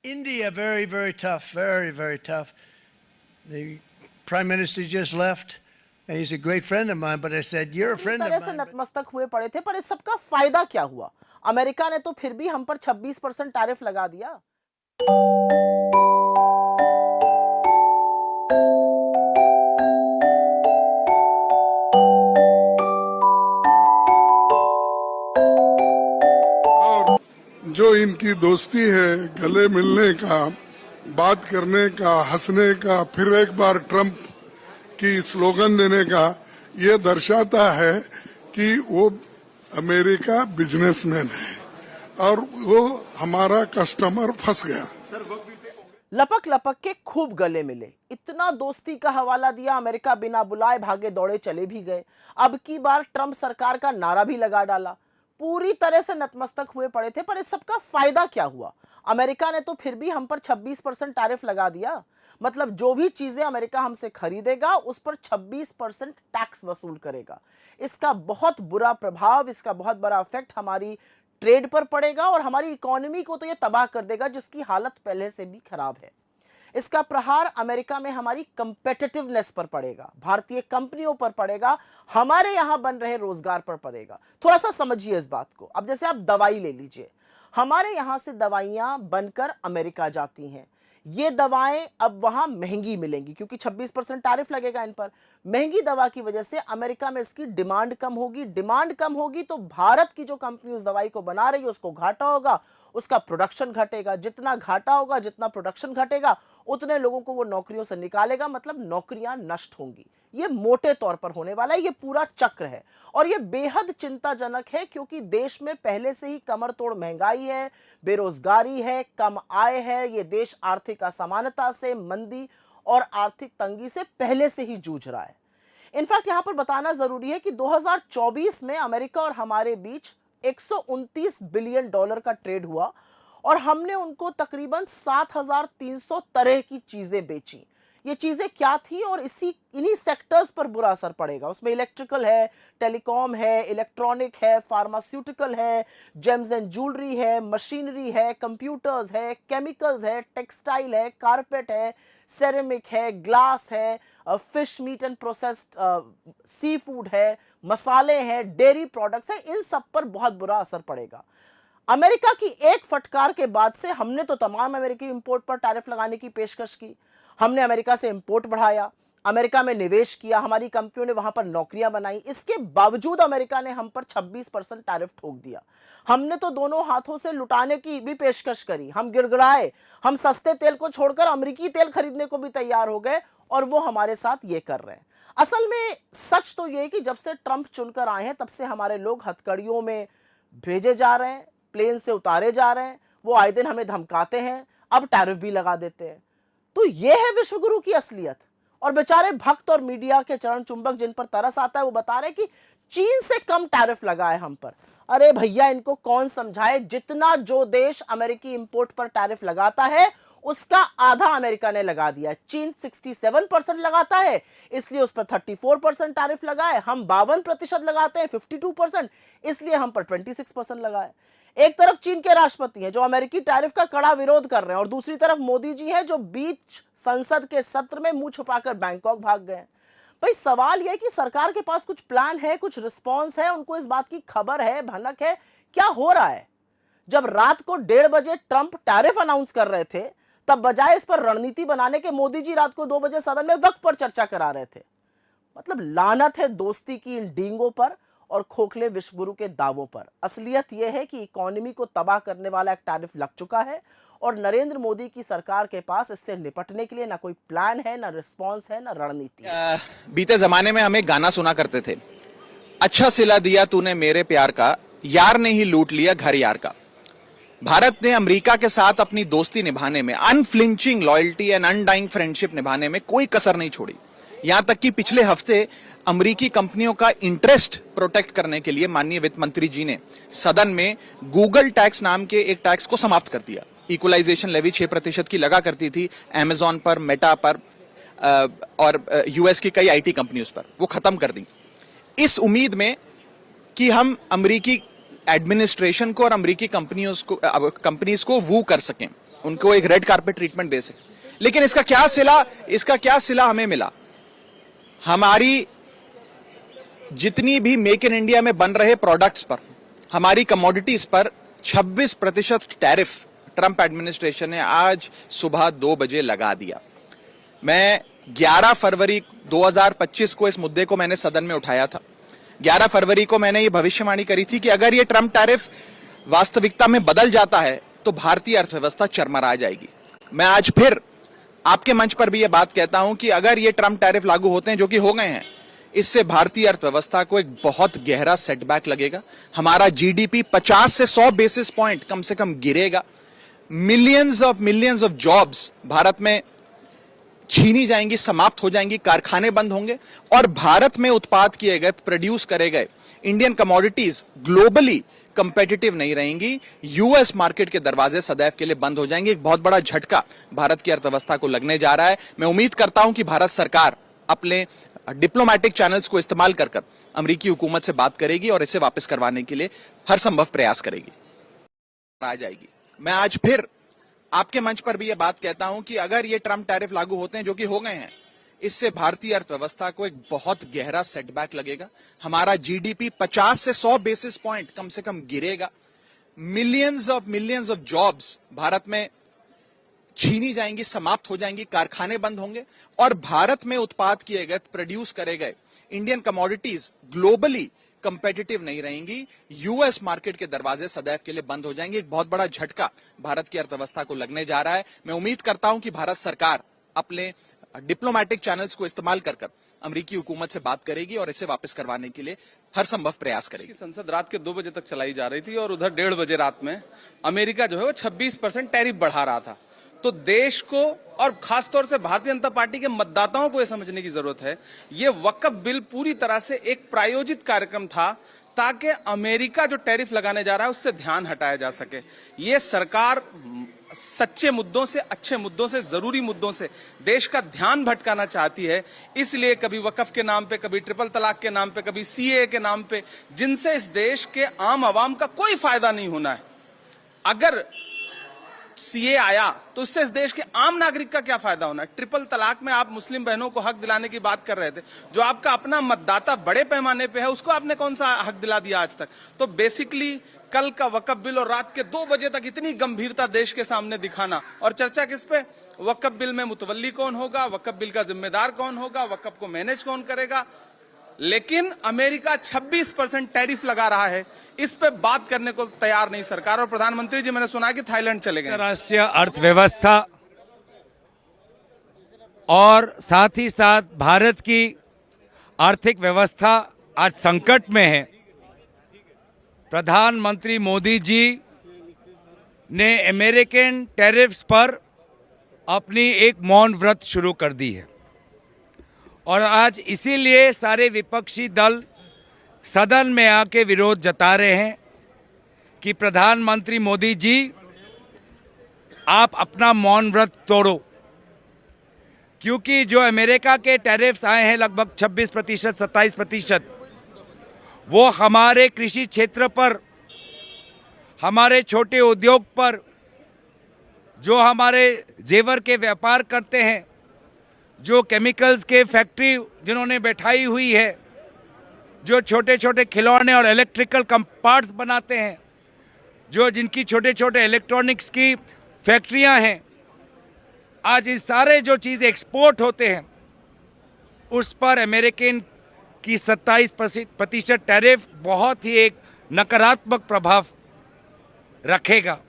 India, very, very tough, very, very tough. The prime minister just left. And he's a great friend of mine, but I said, you're a friend of तरह से mine. नतमस्तक हुए पड़े थे, पर इस सबका फायदा क्या हुआ? अमेरिका ने तो फिर भी हम पर 26% टैरिफ लगा दिया। और जो इनकी दोस्ती है, गले मिलने का, बात करने का, हंसने का, फिर एक बार ट्रंप की स्लोगन देने का, ये दर्शाता है कि वो अमेरिका बिजनेसमैन है और वो हमारा कस्टमर फंस गया। लपक लपक के खूब गले मिले, इतना दोस्ती का हवाला दिया, अमेरिका बिना बुलाए भागे दौड़े चले भी गए। अब की बार ट्रंप सरकार का नारा भी लगा डाला, पूरी तरह से नतमस्तक हुए पड़े थे, पर इस सबका फायदा क्या हुआ? अमेरिका ने तो फिर भी हम पर 26% टैरिफ लगा दिया। मतलब जो भी चीजें अमेरिका हमसे खरीदेगा उस पर 26% टैक्स वसूल करेगा। इसका बहुत बुरा प्रभाव, इसका बहुत बड़ा इफेक्ट हमारी ट्रेड पर पड़ेगा और हमारी इकोनॉमी को तो यह तबाह कर देगा, जिसकी हालत पहले से भी खराब है। इसका प्रहार अमेरिका में हमारी कंपेटिटिवनेस पर पड़ेगा, भारतीय कंपनियों पर पड़ेगा, हमारे यहां बन रहे रोजगार पर पड़ेगा। थोड़ा सा समझिए इस बात को। अब जैसे आप दवाई ले लीजिए, हमारे यहां से दवाइयां बनकर अमेरिका जाती हैं, ये दवाएं अब वहां महंगी मिलेंगी क्योंकि 26% टैरिफ लगेगा इन पर। महंगी दवा की वजह से अमेरिका में इसकी डिमांड कम होगी, डिमांड कम होगी तो भारत की जो कंपनी उस दवाई को बना रही है उसको घाटा होगा, उसका प्रोडक्शन घटेगा। जितना घाटा होगा, जितना प्रोडक्शन घटेगा, उतने लोगों को वो नौकरियों से निकालेगा, मतलब नौकरियां नष्ट होंगी। ये मोटे तौर पर होने वाला है, ये पूरा चक्र है और ये बेहद चिंताजनक है क्योंकि देश में पहले से ही कमर तोड़ महंगाई है, बेरोजगारी है, कम आय है। ये देश आर्थिक असमानता से, मंदी और आर्थिक तंगी से पहले से ही जूझ रहा है। इनफैक्ट यहां पर बताना जरूरी है कि 2024 में अमेरिका और हमारे बीच 129 बिलियन डॉलर का ट्रेड हुआ और हमने उनको तकरीबन 7,300 तरह की चीजें बेची। ये चीजें क्या थी और इन्हीं सेक्टर्स पर बुरा असर पड़ेगा। उसमें इलेक्ट्रिकल है, टेलीकॉम है, इलेक्ट्रॉनिक है, फार्मास्यूटिकल है, जेम्स एंड ज्वेलरी है, मशीनरी है, कंप्यूटर्स है, केमिकल्स है, टेक्सटाइल है, कारपेट है, सेरेमिक है, ग्लास है, fish meat and processed sea food है, मसाले हैं, डेयरी प्रोडक्ट्स हैं। इन सब पर बहुत बुरा असर पड़ेगा। अमेरिका की एक फटकार के बाद से हमने तो तमाम अमेरिकी इंपोर्ट पर टैरिफ लगाने की पेशकश की, हमने अमेरिका से इंपोर्ट बढ़ाया, अमेरिका में निवेश किया, हमारी कंपनियों ने वहां पर नौकरियां बनाई। इसके बावजूद अमेरिका ने हम पर 26% टैरिफ ठोक दिया। हमने तो दोनों हाथों से लुटाने की भी पेशकश करी, हम गिड़गिड़ाए, हम सस्ते तेल को छोड़कर अमेरिकी तेल खरीदने को भी तैयार हो गए और वो हमारे साथ ये कर रहे हैं। असल में सच तो ये कि जब से ट्रंप चुनकर आए हैं तब से हमारे लोग हथकड़ियों में भेजे जा रहे हैं, प्लेन से उतारे जा रहे हैं, वो आए दिन हमें धमकाते हैं, अब टैरिफ भी लगा देते हैं। तो ये है विश्वगुरु की असलियत। और बेचारे भक्त और मीडिया के चरण चुंबक जिन पर तरस आता है वो बता रहे कि चीन से कम टैरिफ लगा है हम पर। अरे भैया, इनको कौन समझाए, जितना जो देश अमेरिकी इंपोर्ट पर टैरिफ लगाता है उसका आधा अमेरिका ने लगा दिया। चीन 67% लगाता है इसलिए उस पर 34% टैरिफ लगा है, हम 52% लगाते हैं 52%, इसलिए हम पर 26% लगा है। एक तरफ चीन के राष्ट्रपति हैं जो अमेरिकी टैरिफ का कड़ा विरोध कर रहे हैं और दूसरी तरफ मोदी जी हैं जो बीच संसद के सत्र में मुंह छुपाकर बैंकॉक भाग गए। भाई सवाल यह कि सरकार के पास कुछ प्लान है, कुछ रिस्पॉन्स है, उनको इस बात की खबर है, भनक है क्या हो रहा है? जब रात को 1:30 बजे ट्रंप टैरिफ अनाउंस कर रहे थे तब बजाय इस पर रणनीति बनाने के मोदी जी रात को 2 बजे सदन में वक्त पर चर्चा करा रहे थे। मतलब लानत है दोस्ती की इन डींगों पर और खोखले विश्वगुरु के दावों पर। असलियत यह है कि इकोनॉमी को तबाह करने वाला एक टैरिफ लग चुका है और नरेंद्र मोदी की सरकार के पास इससे निपटने के लिए ना कोई प्लान है, ना रिस्पॉन्स है, ना रणनीति। बीते जमाने में हमें गाना सुना करते थे, अच्छा सिला दिया तूने मेरे प्यार का, यार ने ही लूट लिया घर यार का। भारत ने अमेरिका के साथ अपनी दोस्ती निभाने में, unflinching loyalty and undying friendship निभाने में कोई कसर नहीं छोड़ी। यहां तक कि पिछले हफ्ते अमेरिकी कंपनियों का इंटरेस्ट प्रोटेक्ट करने के लिए माननीय वित्त मंत्री जी ने सदन में गूगल टैक्स नाम के एक टैक्स को समाप्त कर दिया। इक्वलाइजेशन लेवी 6% की लगा करती थी अमेजॉन पर, मेटा पर और यूएस की कई आईटी कंपनियों पर, वो खत्म कर दी इस उम्मीद में कि हम अमेरिकी एडमिनिस्ट्रेशन को और अमेरिकी कंपनीज को वू कर सकें। उनको एक रेड कारपेट ट्रीटमेंट दे सके। लेकिन इसका क्या सिला हमें मिला? हमारी जितनी भी मेक इन इंडिया में बन रहे प्रोडक्ट्स पर, हमारी कमोडिटीज पर 26% टैरिफ ट्रंप एडमिनिस्ट्रेशन ने आज सुबह 2 बजे लगा दिया। मैं 11 फरवरी 2025 को इस मुद्दे को मैंने सदन में उठाया था। 11 फरवरी को मैंने ये भविष्यवाणी करी थी कि अगर ये ट्रंप टैरिफ वास्तविकता में बदल जाता है तो भारतीय अर्थव्यवस्था चरमरा जाएगी। मैं आज फिर आपके मंच पर भी ये बात कहता हूं कि अगर ये ट्रंप टैरिफ लागू होते हैं, जो कि हो गए हैं, इससे भारतीय अर्थव्यवस्था को एक बहुत गहरा सेटबैक लगेगा। हमारा जीडीपी 50 से 100 बेसिस पॉइंट कम से कम गिरेगा। मिलियंस ऑफ जॉब्स भारत में छीनी जाएंगी, समाप्त हो जाएंगी, कारखाने बंद होंगे और भारत में उत्पाद किए गए, प्रोड्यूस करे गए इंडियन कमोडिटीज ग्लोबली कंपेटिटिव नहीं रहेंगी। यूएस मार्केट के दरवाजे सदैव के लिए बंद हो जाएंगे। एक बहुत बड़ा झटका भारत की अर्थव्यवस्था को लगने जा रहा है। मैं उम्मीद करता हूं कि भारत सरकार अपने डिप्लोमेटिक चैनल्स को इस्तेमाल कर अमेरिकी हुकूमत से बात करेगी और इसे वापस करवाने के लिए हर संभव प्रयास करेगी, आ जाएगी। मैं आज फिर आपके मंच पर भी यह बात कहता हूं कि अगर ये ट्रंप टैरिफ लागू होते हैं, जो कि हो गए हैं, इससे भारतीय अर्थव्यवस्था को एक बहुत गहरा सेटबैक लगेगा। हमारा जीडीपी 50 से 100 बेसिस पॉइंट कम से कम गिरेगा। मिलियंस ऑफ जॉब्स भारत में छीनी जाएंगी, समाप्त हो जाएंगी, कारखाने बंद होंगे और भारत में उत्पाद किए गए, प्रोड्यूस करे गए इंडियन कमोडिटीज ग्लोबली कंपेटिटिव नहीं रहेंगी। यूएस मार्केट के दरवाजे सदैव के लिए बंद हो जाएंगे। एक बहुत बड़ा झटका भारत की अर्थव्यवस्था को लगने जा रहा है। मैं उम्मीद करता हूं कि भारत सरकार अपने डिप्लोमेटिक चैनल्स को इस्तेमाल कर अमेरिकी हुकूमत से बात करेगी और इसे वापस करवाने के लिए हर संभव प्रयास करेगी। संसद रात के 2 बजे तक चलाई जा रही थी और उधर 1:30 बजे रात में अमेरिका जो है वो 26% टैरिफ बढ़ा रहा था। तो देश को और खासतौर से भारतीय जनता पार्टी के मतदाताओं को यह समझने की जरूरत है, ये वक्फ बिल पूरी तरह से एक प्रायोजित कार्यक्रम था ताकि अमेरिका जो टैरिफ लगाने जा रहा है उससे ध्यान हटाया जा सके। ये सरकार सच्चे मुद्दों से, अच्छे मुद्दों से, जरूरी मुद्दों से देश का ध्यान भटकाना चाहती है। इसलिए कभी वक्फ के नाम पे, कभी ट्रिपल तलाक के नाम पे, कभी सीए के नाम पे, जिनसे इस देश के आम आवाम का कोई फायदा नहीं होना है। अगर सीए आया तो उससे इस देश के आम नागरिक का क्या फायदा होना है? ट्रिपल तलाक में आप मुस्लिम बहनों को हक दिलाने की बात कर रहे थे, जो आपका अपना मतदाता बड़े पैमाने पे है, उसको आपने कौन सा हक दिला दिया आज तक? तो बेसिकली कल का वक्फ बिल और रात के 2 बजे तक इतनी गंभीरता देश के सामने दिखाना और चर्चा किस पे? वक्फ बिल में मुतवल्ली कौन होगा, वक्फ बिल का जिम्मेदार कौन होगा, वक्फ को मैनेज कौन करेगा। लेकिन अमेरिका 26% टैरिफ लगा रहा है, इस पे बात करने को तैयार नहीं सरकार। और प्रधानमंत्री जी, मैंने सुना कि थाईलैंड चले गए। राष्ट्रीय अर्थव्यवस्था और साथ ही साथ भारत की आर्थिक व्यवस्था आज संकट में है। प्रधानमंत्री मोदी जी ने अमेरिकन टैरिफ्स पर अपनी एक मौन व्रत शुरू कर दी है और आज इसीलिए सारे विपक्षी दल सदन में आके विरोध जता रहे हैं कि प्रधानमंत्री मोदी जी, आप अपना मौन व्रत तोड़ो, क्योंकि जो अमेरिका के टैरिफ्स आए हैं लगभग 26%, 27%, वो हमारे कृषि क्षेत्र पर, हमारे छोटे उद्योग पर, जो हमारे जेवर के व्यापार करते हैं, जो केमिकल्स के फैक्ट्री जिन्होंने बैठाई हुई है, जो छोटे छोटे खिलौने और इलेक्ट्रिकल पार्ट्स बनाते हैं, जो जिनकी छोटे छोटे इलेक्ट्रॉनिक्स की फैक्ट्रियां हैं, आज ये सारे जो चीज़ एक्सपोर्ट होते हैं उस पर अमेरिकन की 27% टैरिफ बहुत ही एक नकारात्मक प्रभाव रखेगा।